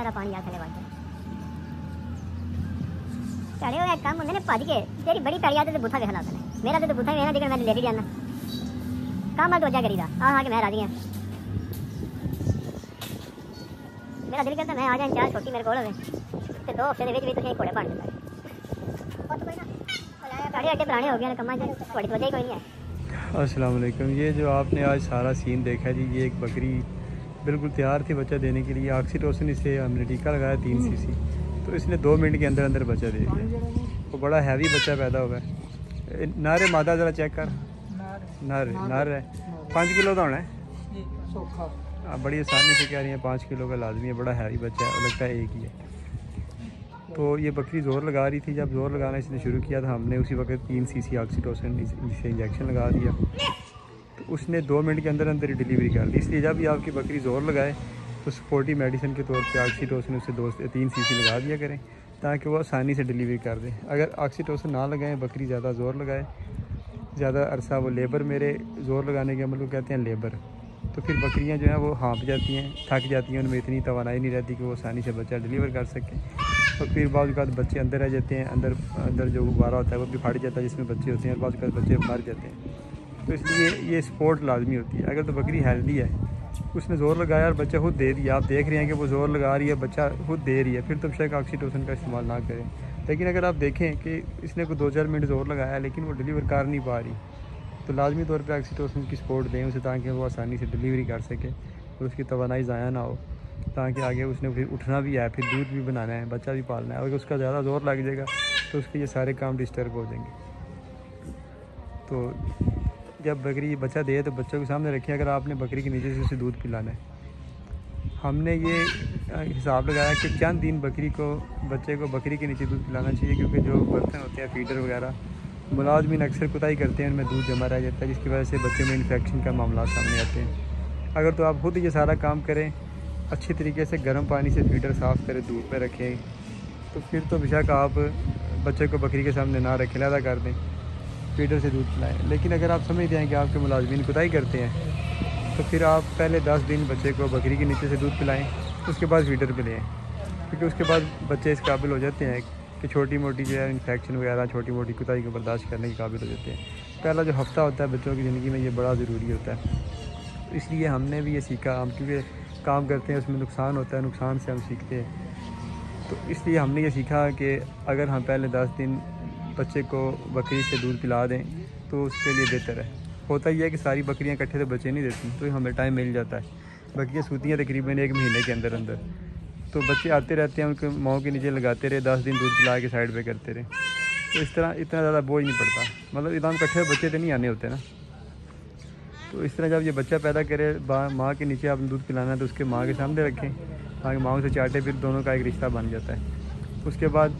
सारा पानी आ थले वज चढ़े हुए कम होंगे ने भज के तेरी बड़ी पैड़ी आते बुथा वेखना उसने मेरा तो बुथा वेखना जेकर मैं लेट जाना काम तो वजह करीदा हाँ कि मैं राजी हाँ मेरा दिल करता मैं आ जाए चाह छोटी मेरे को तो 2 हफ्ते भी तुम घोड़े बन देता साढ़े अड्डे पुराने हो गए कमा थोड़ी वजह ही कोई नहीं है। अस्सलाम वालेकुम। ये जो आपने आज सारा सीन देखा जी, ये एक बकरी बिल्कुल तैयार थी बच्चा देने के लिए। ऑक्सीटोसिन इसे हमने टीका लगाया 3 सीसी, तो इसने 2 मिनट के अंदर अंदर बच्चा दे दिया। वो बड़ा हैवी बच्चा पैदा हुआ है। नारे मादा ज़रा चेक कर, नार है 5 किलो का होना है। आप बड़ी आसानी से कह रही हैं 5 किलो का लाजमी है। बड़ा हैवी बच्चा है, लगता है एक ही है। तो ये बकरी ज़ोर लगा रही थी। जब ज़ोर लगाना इसने शुरू किया था हमने उसी वक्त 3 सीसी ऑक्सीटोसिन इसे इंजेक्शन लगा दिया, तो उसने 2 मिनट के अंदर अंदर ही डिलीवरी कर दी। इसलिए जब भी आपकी बकरी ज़ोर लगाए तो सपोर्टिव मेडिसिन के तौर पे ऑक्सीटोसिन उसे 2 से 3 सीसी लगा दिया करें ताकि वो आसानी से डिलीवरी कर दें। अगर ऑक्सीटोसिन ना लगाएं, बकरी ज़्यादा ज़ोर लगाए, ज़्यादा अरसा वो लेबर, मेरे ज़ोर लगाने के अमल को कहते हैं लेबर, तो फिर बकरियां जो हैं वो हाँप जाती हैं, थक जाती हैं, उनमें इतनी तवानाई नहीं रहती कि वो आसानी से बच्चा डिलीवर कर सकें। और फिर बाद बच्चे अंदर रह जाते हैं, अंदर जो गुब्बारा होता है वो भी फट जाता है जिसमें बच्चे होते हैं, और बाद बच्चे मर जाते हैं। तो इसलिए ये सपोर्ट लाजमी होती है। अगर तो बकरी हेल्दी है, उसने ज़ोर लगाया और बच्चा खुद दे दिया, आप देख रहे हैं कि वो ज़ोर लगा रही है, बच्चा खुद दे रही है, फिर तो बेशक ऑक्सीटोसिन का इस्तेमाल ना करें। लेकिन अगर आप देखें कि इसने कोई 2-4 मिनट ज़ोर लगाया लेकिन वो डिलीवर कर नहीं पा रही, तो लाजमी तौर पे ऑक्सीटोसिन की सपोर्ट दें उसे ताकि वो आसानी से डिलीवरी कर सके और उसकी तवानाई ज़ाया ना हो, ताकि आगे उसने फिर उठना भी है, फिर दूध भी बनाना है, बच्चा भी पालना है। अगर उसका ज़्यादा ज़ोर लग जाएगा तो उसके ये सारे काम डिस्टर्ब हो जाएंगे। तो जब बकरी बच्चा दे तो बच्चों के सामने रखिए। अगर आपने बकरी के नीचे से उसे दूध पिलाना है, हमने ये हिसाब लगाया कि चंद दिन बकरी को बच्चे को बकरी के नीचे दूध पिलाना चाहिए, क्योंकि जो बर्तन होते हैं फीडर वगैरह मुलाजमीन अक्सर कुताई करते हैं, उनमें दूध जमा रह जाता है, जिसकी वजह से बच्चे में इन्फेक्शन का मामला सामने आते हैं। अगर तो आप खुद ये सारा काम करें, अच्छी तरीके से गर्म पानी से फीडर साफ़ करें, धूप में रखें, तो फिर तो बेशक आप बच्चे को बकरी के सामने ना रखें, लहदा कर दें, फीडर से दूध पिलाएं। लेकिन अगर आप समझते हैं कि आपके मुलाजमीन कुताई करते हैं, तो फिर आप पहले 10 दिन बच्चे को बकरी के नीचे से दूध पिलाएं, उसके बाद फीडर पे लें, क्योंकि उसके बाद बच्चे इस काबिल हो जाते हैं कि छोटी मोटी जो है इन्फेक्शन वगैरह, छोटी मोटी कुताई को बर्दाश्त करने के काबिल हो जाते हैं। पहला जो हफ़्ता होता है बच्चों की ज़िंदगी में, ये बड़ा ज़रूरी होता है। इसलिए हमने भी ये सीखा, हम क्योंकि काम करते हैं उसमें नुकसान होता है, नुकसान से हम सीखते हैं, तो इसलिए हमने ये सीखा कि अगर हम पहले 10 दिन बच्चे को बकरी से दूध पिला दें तो उसके लिए बेहतर है। होता यह है कि सारी बकरियां इकट्ठे तो बच्चे नहीं देती, तो हमें टाइम मिल जाता है। बकरियां सूती हैं तकरीबन 1 महीने के अंदर अंदर, तो बच्चे आते रहते हैं, उनके माओ के नीचे लगाते रहे, 10 दिन दूध पिला के साइड पे करते रहे, तो इस तरह इतना ज़्यादा बोझ नहीं पड़ता। मतलब एकदम इकट्ठे बच्चे तो नहीं आने होते ना। तो इस तरह जब ये बच्चा पैदा करे, माँ के नीचे आपने दूध पिलाना है तो उसके माँ के सामने रखें ताकि माँ से चाटे, फिर दोनों का एक रिश्ता बन जाता है। उसके बाद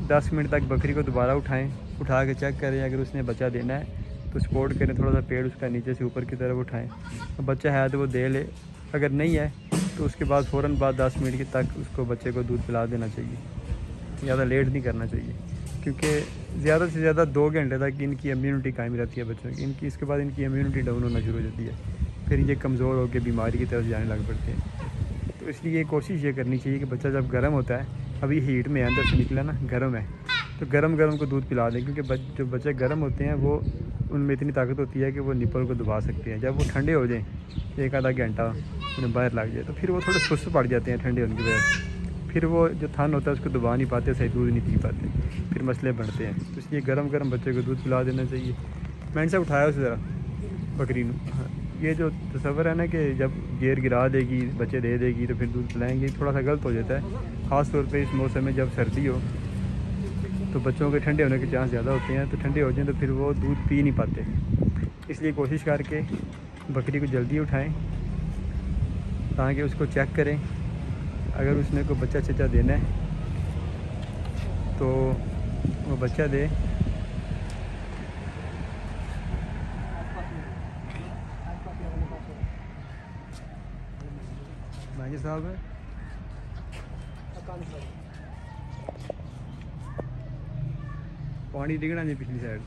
10 मिनट तक बकरी को दोबारा उठाएं, उठा के चेक करें, अगर उसने बच्चा देना है तो सपोर्ट करें, थोड़ा सा पेड़ उसका नीचे से ऊपर की तरफ उठाएं, तो बच्चा है तो वो दे ले, अगर नहीं है तो उसके बाद फ़ौरन बाद 10 मिनट के तक उसको बच्चे को दूध पिला देना चाहिए। ज़्यादा लेट नहीं करना चाहिए, क्योंकि ज़्यादा से ज़्यादा 2 घंटे तक इनकी इम्यूनिटी कायम रहती है बच्चों की। इसके बाद इनकी इम्यूनिटी डाउन होना शुरू हो जाती है, फिर ये कमज़ोर होकर बीमारी की तरफ जाने लग पड़ते हैं। तो इसलिए कोशिश ये करनी चाहिए कि बच्चा जब गर्म होता है, अभी हीट में अंदर से निकला ना, गर्म है, तो गर्म को दूध पिला दें, क्योंकि जो बच्चे गर्म होते हैं वो उनमें इतनी ताकत होती है कि वो निपल को दबा सकते हैं। जब वो ठंडे हो जाएँ, 1 आधा घंटा उन्हें बाहर लग जाए, तो फिर वो थोड़े सुस्त पड़ जाते हैं ठंडे होने की वजह से, फिर वो जो थन होता है उसको दबा नहीं पाते, सही दूध नहीं पी पाते, फिर मसले बढ़ते हैं। तो इसलिए गर्म बच्चे को दूध पिला देना चाहिए। मैंने से उठाया उसे ज़रा बकरी ने। हाँ, ये जो तस्वर है ना कि जब गेर गिरा देगी, बच्चे दे देगी तो फिर दूध पिलाएंगे, थोड़ा सा गलत हो जाता है। ख़ास तौर पे इस मौसम में जब सर्दी हो तो बच्चों के ठंडे होने के चांस ज़्यादा होते हैं, तो ठंडे हो जाएँ तो फिर वो दूध पी नहीं पाते। इसलिए कोशिश करके बकरी को जल्दी उठाएँ ताकि उसको चेक करें, अगर उसने को बच्चा चचा देना है तो वो बच्चा दे। माजी साहब है पानी डिगना जी पिछली साइड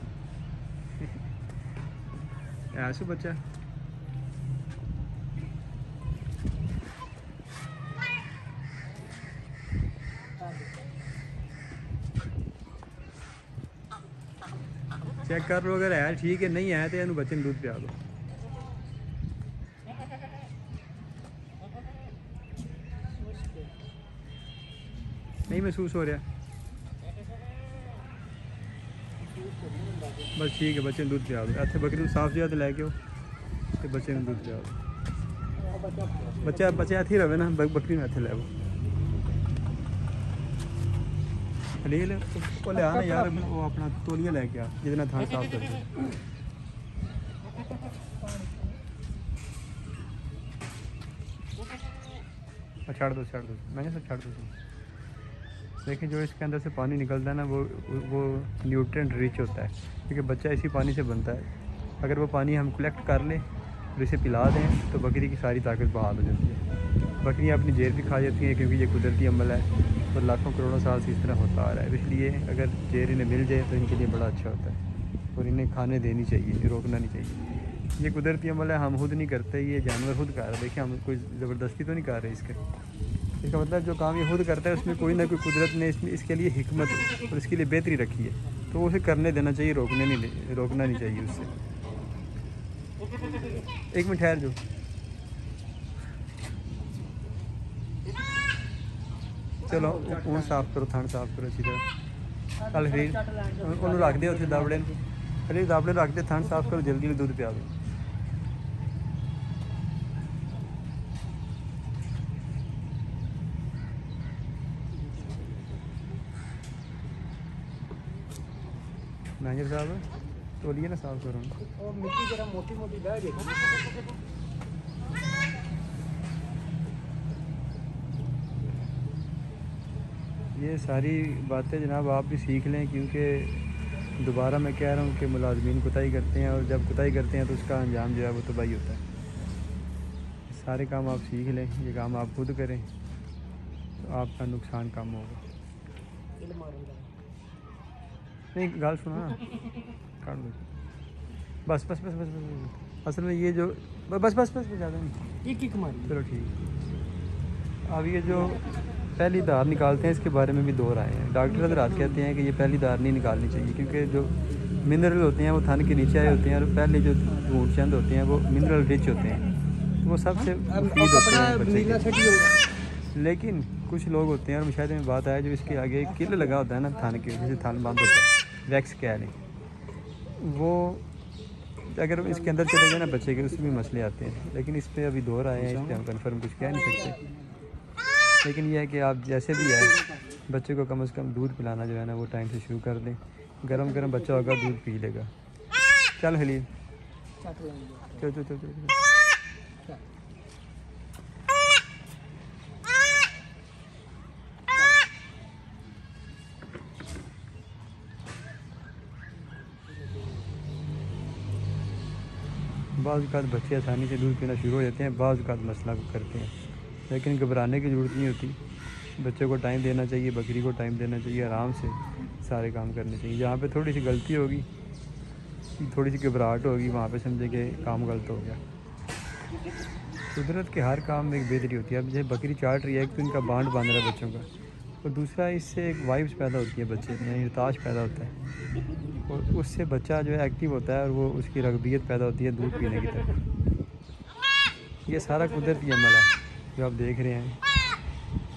ऐसा बच्चा चेक कर लो, अगर है ठीक है, नहीं है तो इन बच्चे दूध पिया दो। नहीं महसूस हो रहा, बस ठीक है, बच्चे दूध पिया दो। इतने बकरी साफ जगह तो लैके आओ तो बच्चे दूध पिया दो। बच्चा इत्थे रहे ना, बकरी में इत्थे लै खलील वो लिया ना यार, वो अपना तौलिया लैके आ जिहदे नाल थान साफ कर दे। छाड़ दो मैंने सब छाड़ दो। देखिए जो इसके अंदर से पानी निकलता है ना, वो न्यूट्रिएंट रिच होता है, क्योंकि बच्चा इसी पानी से बनता है। अगर वो पानी हम कलेक्ट कर लें और इसे पिला दें तो बकरी की सारी ताकत बहाल हो जाती है। बकरियाँ अपनी जेर भी खा जाती हैं, क्योंकि ये कुदरती अमल है और लाखों करोड़ों साल से इस तरह होता आ रहा है। इसलिए अगर जेर इन्हें मिल जाए तो इनके लिए बड़ा अच्छा होता है और इन्हें खाने देनी चाहिए, रोकना नहीं चाहिए। ये कुदरती अमल है, हम खुद नहीं करते, ये जानवर खुद कर रहे हैं। देखिए हम कोई ज़बरदस्ती तो नहीं कर रहे इसका मतलब जो काम ये खुद करता है उसमें कोई ना कोई कुदरत ने इसके लिए हिकमत और इसके लिए बेहतरी रखी है, तो उसे करने देना चाहिए, रोकना नहीं चाहिए उससे। एक मिनट ठहर जो। चलो वो साफ करो, थान साफ करो अच्छी तरह। कल फिर उन्होंने रख दे, उत्थे दाबड़े रख दे, थान साफ करो, जल्दी दूध पिया दो। मैनेजर साहब तोलिए ना साफ करो। और मिट्टी जरा मोटी मोटी बह गई। ये सारी बातें जनाब आप भी सीख लें, क्योंकि दोबारा मैं कह रहा हूँ कि मुलाजमीन कुताही करते हैं और जब कुताही करते हैं तो उसका अंजाम जो है वो तबाही होता है। सारे काम आप सीख लें, ये काम आप खुद करें तो आपका नुकसान कम होगा। नहीं गाल सुना ना, काट दो। बस असल में ये जो बस ज़्यादा नहीं, एक मारी। चलो ठीक। अब ये जो पहली धार निकालते हैं इसके बारे में भी दो राय हैं। डॉक्टर हज़रात कहते हैं कि ये पहली धार नहीं निकालनी चाहिए, क्योंकि जो मिनरल होते हैं वो थन के नीचे आए होते हैं और पहले जो ऊँट चंद होते हैं वो मिनरल रिच होते हैं, तो वो सबसे मुफीद होते हैं बच्चे के। लेकिन कुछ लोग होते हैं, और मुशाहिदे में बात आया, जो इसके आगे किल लगा होता है ना थान के, जैसे थान बंद होता है, वैक्स कह लें, वो अगर इसके अंदर चले गए ना बच्चे के, उसमें भी मसले आते हैं। लेकिन इस पर अभी दो राय हैं, इस पर हम कन्फर्म कुछ कह नहीं सकते। लेकिन यह है कि आप जैसे भी है बच्चे को कम से कम दूध पिलाना जो है ना वो टाइम से शुरू कर दें। गरम गरम बच्चा होगा, दूध पी लेगा। चल हलील चल। बाज़ औक़ात बच्चे आसानी से दूध पीना शुरू हो जाते हैं, बाज़ औक़ात मसला करते हैं, लेकिन घबराने की ज़रूरत नहीं होती। बच्चे को टाइम देना चाहिए, बकरी को टाइम देना चाहिए, आराम से सारे काम करने चाहिए। जहाँ पे थोड़ी सी गलती होगी, थोड़ी सी घबराहट होगी, वहाँ पे समझे कि काम गलत हो गया। कुदरत के हर काम में एक बेहतरी होती है। अब जैसे बकरी चाट रही है, एक तो इनका बांड बांध रहा है बच्चों का, और दूसरा इससे एक वाइब्स पैदा होती है बच्चे में, इर्ताश पैदा होता है, और उससे बच्चा जो है एक्टिव होता है और वो उसकी रगबियत पैदा होती है दूध पीने की तरफ। ये सारा कुदरती अमल है जो आप देख रहे हैं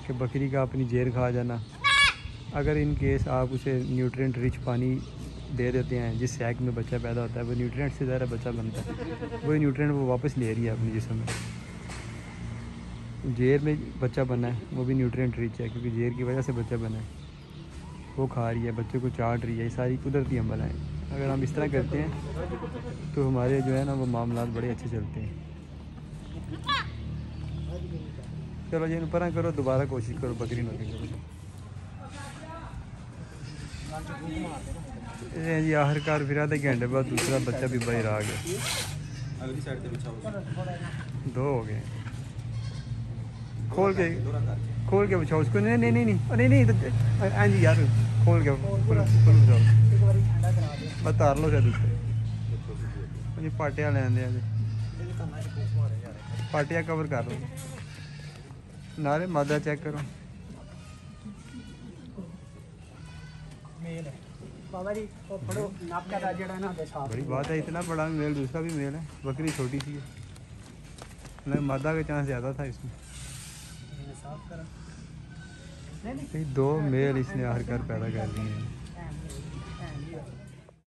कि बकरी का अपनी जेर खा जाना। अगर इन केस आप उसे न्यूट्रिएंट रिच पानी दे देते हैं जिस सैक में बच्चा पैदा होता है, वो न्यूट्रिएंट से ज़्यादा बच्चा बनता है, वही न्यूट्रिएंट वो वापस ले रही है अपने जिस्म में। जेर में बच्चा बना है वो भी न्यूट्रिएंट रिच है, क्योंकि जेर की वजह से बच्चा बना है, वो खा रही है, बच्चे को चाट रही है। ये सारी कुदरती अमल है। अगर हम इस तरह करते हैं तो हमारे जो है ना वो मामलात बड़े अच्छे चलते हैं। चलो जी पर करो, दोबारा कोशिश करो, बकरी नौकरी करो जी। आखिरकार फिर आधे घंटे बाद दूसरा बच्चा भी बाहर आ गया। दो हो गए। खोल के बचाओ उसको। नहीं हाँ जी यार, खोल के बचाओ, बस तार लो शायद उससे। पाटिया लेंदे पाटिया कवर कर लो नारे। मादा चेक करो, बाबा जी वो फड़ो नाका दा जेड़ा ना दे साफ बड़ी बात है, इतना बड़ा मेल, दूसरा भी मेल है, बकरी छोटी सी है, मतलब मादा का चांस ज़्यादा था इसमें। साफ करा ये 2 मेल इसने आखिरकार पैदा कर दिए हैं।